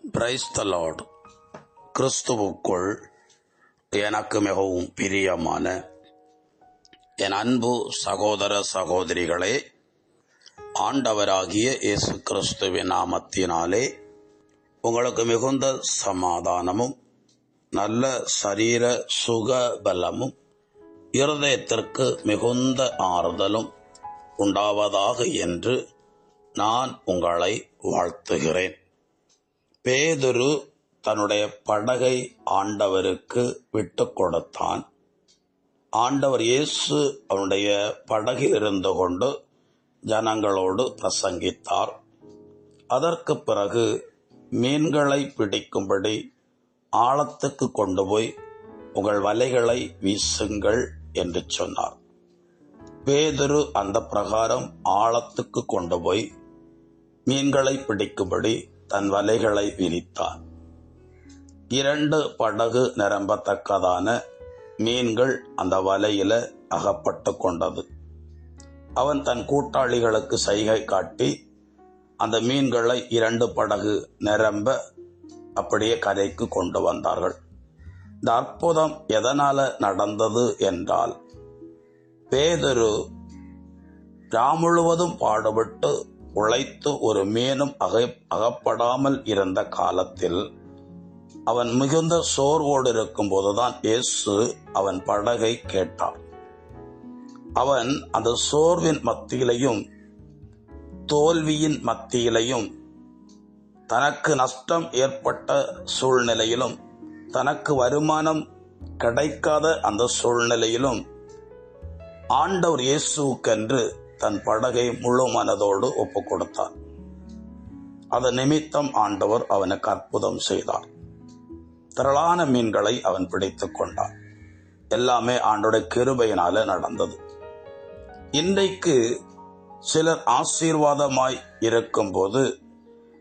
Praise the Lord. கிறிஸ்துவுக்குள் எனக்கு மிகவும் பிரியமான என் அன்பு சகோதர சகோதரிகளே, ஆண்டவராகிய இயேசு கிறிஸ்துவின் நாமத்தினாலே உங்களுக்கு மிகுந்த சமாதானமும் நல்ல சரீர சுக பலமும் இருதயத்திற்கு மிகுந்த ஆறுதலும் உண்டாவதாக என்று நான் உங்களை வாழ்த்துகிறேன். பேதுரு தன்னுடைய படகை ஆண்டவருக்கு விட்டு கொடுத்தான். ஆண்டவர் இயேசு அவனுடைய படகில் இருந்து கொண்டு ஜனங்களோடு பிரசங்கித்தார். அதற்கு பிறகு மீன்களை பிடிக்கும்படி ஆழத்துக்கு கொண்டு போய் உங்கள் வலைகளை வீசுங்கள் என்று சொன்னார். பேதுரு அந்த பிரகாரம் ஆழத்துக்கு கொண்டு போய் மீன்களை பிடிக்கும்படி தன் வலைகளை விரித்தார். 2 படகு நிரம்பத்தக்கதான மீன்கள் அந்த வலையில அகப்பட்டு கொண்டது. அவன் தன் கூட்டாளிகளுக்கு சைகை காட்டி அந்த மீன்களை 2 படகு நிரம்ப அப்படியே கரைக்கு கொண்டு வந்தார்கள். இந்த அற்புதம் எதனால நடந்தது என்றால், பேதுரு முழுவதும் பாடுபட்டு உழைத்து ஒரு மீனும் அகப்படாமல் இருந்த காலத்தில் அவன் மிகுந்த சோர்வோடு இருக்கும் போதுதான் இயேசு அவன் படகை கேட்டார். அவன் அந்த சோர்வின் மத்தியிலையும் தோல்வியின் மத்தியிலையும் தனக்கு நஷ்டம் ஏற்பட்ட சூழ்நிலையிலும் தனக்கு வருமானம் கிடைக்காத அந்த சூழ்நிலையிலும் ஆண்டவர் இயேசுக்கென்று தன் படகை முழு மனதோடு ஒப்பு கொடுத்தார். அதன் நிமித்தம் ஆண்டவர் அவனுக்கு அற்புதம் செய்தார். திரளான மீன்களை அவன் பிடித்துக் கொண்டான். எல்லாமே ஆண்டவருடைய கிருபையினால நடந்தது. இன்றைக்கு சிலர் ஆசீர்வாதமாய் இருக்கும் போது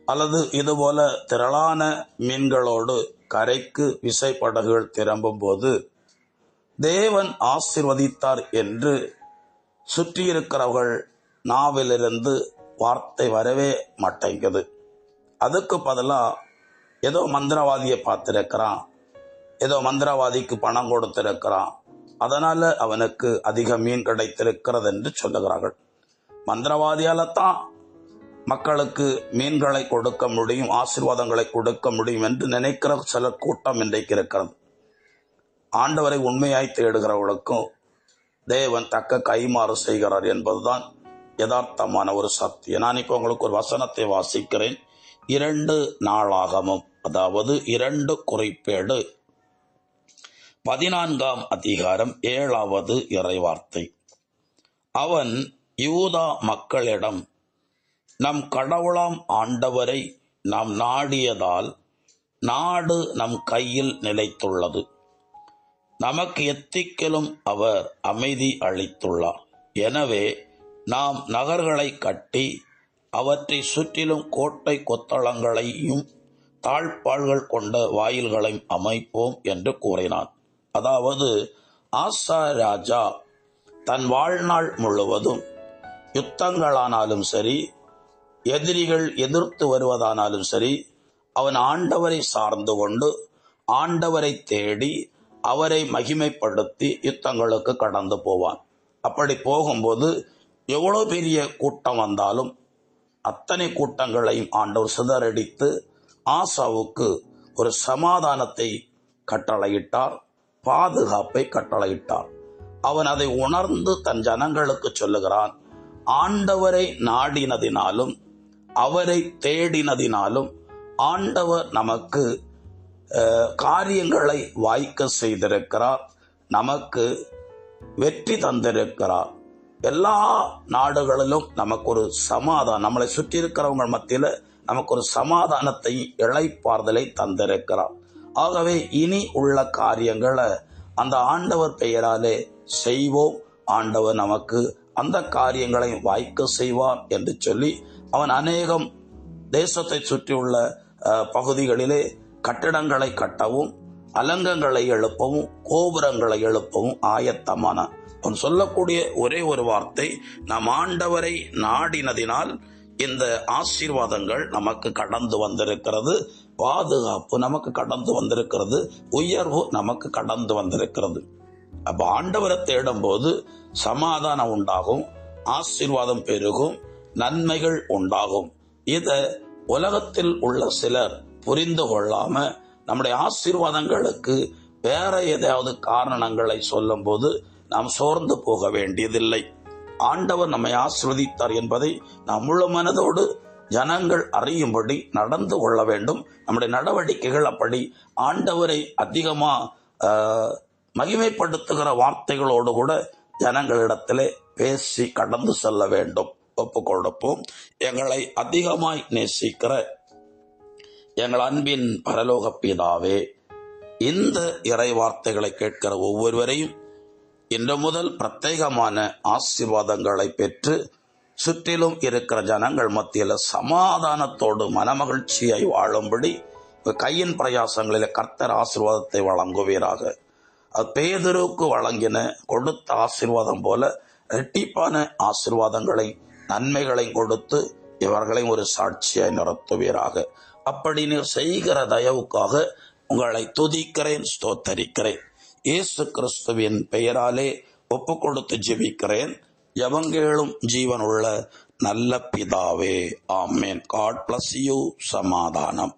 அல்லது இதுபோல திரளான மீன்களோடு கரைக்கு விசைப்படகுகள் திரும்பும் போது தேவன் ஆசீர்வதித்தார் என்று சுற்றியிருக்கிறவர்கள் நாவிலிருந்து வார்த்தை வரவே மாட்டேங்குது. அதுக்கு பதிலாக ஏதோ மந்திரவாதியை பார்த்திருக்கிறான், ஏதோ மந்திரவாதிக்கு பணம் கொடுத்திருக்கிறான், அதனால அவனுக்கு அதிக மீன் கிடைத்திருக்கிறது என்று சொல்லுகிறார்கள். மந்திரவாதியால தான் மக்களுக்கு மீன்களை கொடுக்க முடியும், ஆசீர்வாதங்களை கொடுக்க முடியும் என்று நினைக்கிற சில கூட்டம் இன்றைக்கு இருக்கிறது. ஆண்டவரை உண்மையாய் தேடுகிறவர்களுக்கும் தேவன் தக்க கைமாறு செய்கிறார் என்பதுதான் யதார்த்தமான ஒரு சத்தியம். நான் இப்போ உங்களுக்கு ஒரு வசனத்தை வாசிக்கிறேன். 2 நாளாகமம், அதாவது 2 குறிப்பேடு 14ஆம் அதிகாரம் 7வது இறைவார்த்தை. அவன் யூதா மக்களிடம், நம் கடவுளாம் ஆண்டவரை நாம் நாடியதால் நாடு நம் கையில் நிலைத்துள்ளது. நமக்கு எத்திக்கிலும் அவர் அமைதி அளித்துள்ளார். எனவே நாம் நகர்களை கட்டி அவற்றை சுற்றிலும் கோட்டை கொத்தளங்களையும் தாழ்பாள்கள் கொண்ட வாயில்களையும் அமைப்போம் என்று கூறினான். அதாவது ஆசா ராஜா தன் வாழ்நாள் முழுவதும் யுத்தங்களானாலும் சரி, எதிரிகள் எதிர்த்து வருவதானாலும் சரி, அவன் ஆண்டவரை சார்ந்து கொண்டு ஆண்டவரை தேடி அவரை மகிமைப்படுத்தி யுத்தங்களுக்கு கடந்து போவான். அப்படி போகும்போது எவ்வளவு பெரிய கூட்டம் வந்தாலும் அத்தனை கூட்டங்களையும் ஆண்டவர் சிதறடித்து ஆசாவுக்கு ஒரு சமாதானத்தை கட்டளையிட்டார், பாதுகாப்பை கட்டளையிட்டார். அவன் அதை உணர்ந்து தன் ஜனங்களுக்கு சொல்லுகிறான், ஆண்டவரை நாடினதினாலும் அவரை தேடினதினாலும் ஆண்டவர் நமக்கு காரியங்களை வாய்க்க செய்திருக்கிறார், நமக்கு வெற்றி தந்திருக்கிறார். எல்லா நாடுகளிலும் நமக்கு ஒரு சமாதானம், நம்மளை சுற்றி இருக்கிறவங்க மத்தியில் நமக்கு ஒரு சமாதானத்தை இளைப்பாறுதலை தந்திருக்கிறார். ஆகவே இனி உள்ள காரியங்களை அந்த ஆண்டவர் பெயராலே செய்வோம், ஆண்டவர் நமக்கு அந்த காரியங்களை வாய்க்க செய்வார் என்று சொல்லி அவன் அநேகம் தேசத்தை சுற்றியுள்ள பகுதிகளிலே கட்டிடங்களை கட்டவும் அலங்கங்களை எழுப்பவும் கோபுரங்களை எழுப்பவும் ஆயத்தமானான். அவன் சொல்லக்கூடிய ஒரே ஒரு வார்த்தை, நாம் ஆண்டவரை நாடினதினால் இந்த ஆசீர்வாதங்கள் நமக்கு கடந்து வந்திருக்கிறது, பாதுகாப்பு நமக்கு கடந்து வந்திருக்கிறது, உயர்வு நமக்கு கடந்து வந்திருக்கிறது. அப்ப ஆண்டவரை தேடும் போது சமாதானம் உண்டாகும், ஆசீர்வாதம் பெருகும், நன்மைகள் உண்டாகும். இத உலகத்தில் உள்ள சிலர் புரிந்து கொள்ளாம நம்முடைய ஆசீர்வாதங்களுக்கு வேற ஏதாவது காரணங்களை சொல்லும் போது நாம் சோர்ந்து போக வேண்டியதில்லை. ஆண்டவர் நம்மை ஆசீர்வதித்தார் என்பதை நாம் முழு மனதோடு ஜனங்கள் அறியும்படி நடந்து கொள்ள வேண்டும். நம்முடைய நடவடிக்கைகள் அப்படி ஆண்டவரை அதிகமா மகிமைப்படுத்துகிற வார்த்தைகளோடு கூட ஜனங்களிடத்திலே பேசி கடந்து செல்ல வேண்டும். ஒப்பு கொடுப்போம். எங்களை அதிகமாய் நேசிக்கிற எங்கள் அன்பின் பரலோக பிதாவே, இந்த இறை வார்த்தைகளை கேட்கிற ஒவ்வொருவரையும் இன்று முதல் பிரத்யேகமான ஆசீர்வாதங்களை பெற்று சுற்றிலும் இருக்கிற ஜனங்கள் மத்தியில் சமாதானத்தோடு மனமகிழ்ச்சியாய் வாழும்படி கையின் பிரயாசங்களில் கர்த்தர் ஆசீர்வாதத்தை வழங்குவீராக. அது பேதுருக்கு வழங்கின கொடுத்த ஆசீர்வாதம் போல இரட்டிப்பான ஆசீர்வாதங்களை நன்மைகளை கொடுத்து இவர்களை ஒரு சாட்சியாய் நிறுத்துவீராக. அப்படி நீர் செய்கிற தயவுக்காக உங்களை துதிக்கிறேன், ஸ்தோத்தரிக்கிறேன். இயேசு கிறிஸ்துவின் பெயராலே ஒப்பு கொடுத்து ஜெபிக்கிறேன். ஜெபங்கேளும் ஜீவனுள்ள நல்ல பிதாவே, ஆமேன். God bless you. சமாதானம்.